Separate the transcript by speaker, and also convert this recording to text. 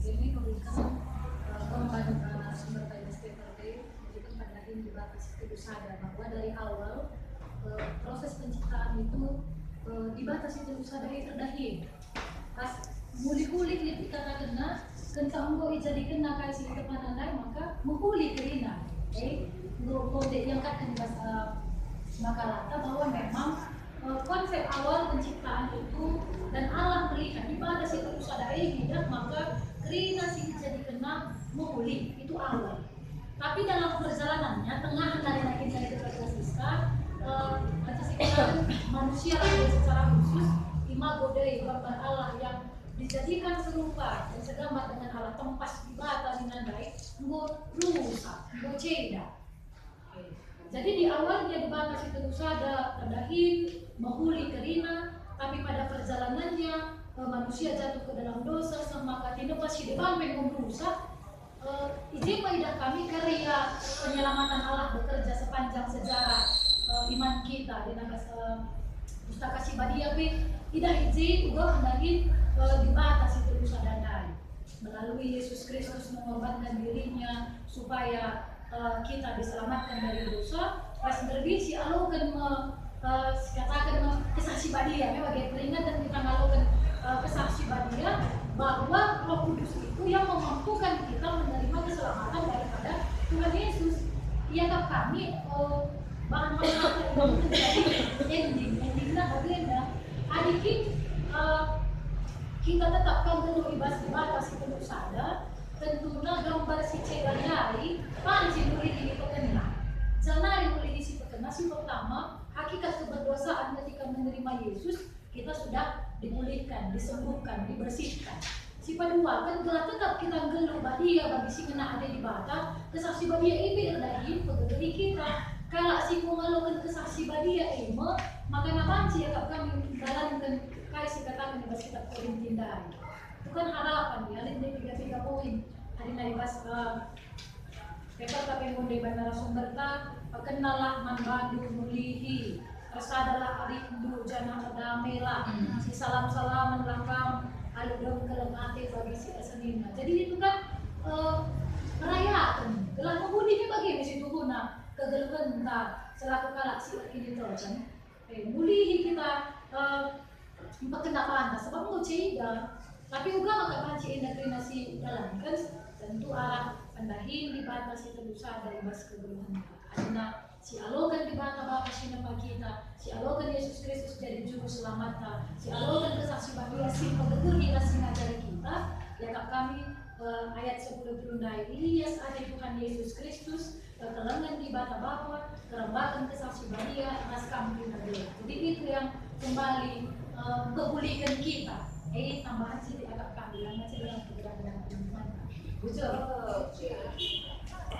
Speaker 1: ini memberikan gambaran sumber daya SPPT itu pada ini dibatasi itu sadar bahwa dari awal proses penciptaan itu dibatasi itu sadar terdahil pas muli-huli kita kena engkau jadi kena kasih kepada lain maka menghuli kerina kode yang akan bahasa makalah bahwa memang konsep awal penciptaan itu dan Allah melihat dibatasi terus ada tidak maka kerina sih jadi kena menghuli itu awal. Tapi dalam perjalanannya tengah dari Pancasila manusia secara khusus imago Dei gambar Allah yang dijadikan serupa dan segambar dengan Allah tempas dibata dengan baik rusak ceda. Jadi di awalnya dibatasi terus ada terdahin menghuli kerina tapi pada perjalanannya manusia jatuh ke dalam dosa maka tidak pasti depan merusak izin tidak kami karya penyelamatan Allah bekerja sepanjang sejarah iman kita di pustaka Sibadia tidak izin juga hendakin dibatasi terus ada melalui Yesus Kristus mengorbankan dirinya supaya kita diselamatkan dari dosa pas berbisi alukan katakan kesaksi badia sebagai peringatan kita melakukan kesaksi badia bahwa Roh Kudus itu yang memampukan kita menerima keselamatan daripada Tuhan Yesus. Iakah kami bahan makanan itu menjadi endingnya bagaimana adikin kita tetapkan tentu ibas dibatasi tentu sadar tentunya gambar si ceganyari panci mulai ini pekena janari mulai si pekena si pertama hakikat keberdosaan ketika menerima Yesus kita sudah dipulihkan, disembuhkan, dibersihkan. Si kedua kan telah tetap kita geluh badia bagi si kena ada di bata kesaksi badia ini lagi pegawai kita kalau si kumalokan kesaksi badia emo maka napanci ya kami dalamkan kai si katakan di kita Korintin dari itu kan harapan ya lain 3 poin hari nari bas paper tapi munde bandara sumberta kenalah manbandu mulihi persadalah arindu jana damela si salam-salaman langkam aludom kelemate bagi si asenina jadi itu kan perayaan gelar pemudihnya bagi misi tuhuna kegeluhan selaku kalak si ini kan mulihi kita kena pantas sebab mau ceda tapi juga maka panci indokrinasi dalam kan tentu arah pendahin dibatasi terus dari bas kegeluhan karena si alokan dibata bapa sinapa kita si alokan Yesus Kristus jadi juru selamat si alokan kesaksi bahagia si pegedul kita singa dari kita ya kami ayat 10 berundai Ilyas ada Tuhan Yesus Kristus ketelangan di bata bapa kerembakan kesaksi bahagia naskam kita jadi itu yang kembali kepulihkan kita tambahan sih agak kami yang masih dalam pergerakan teman-teman.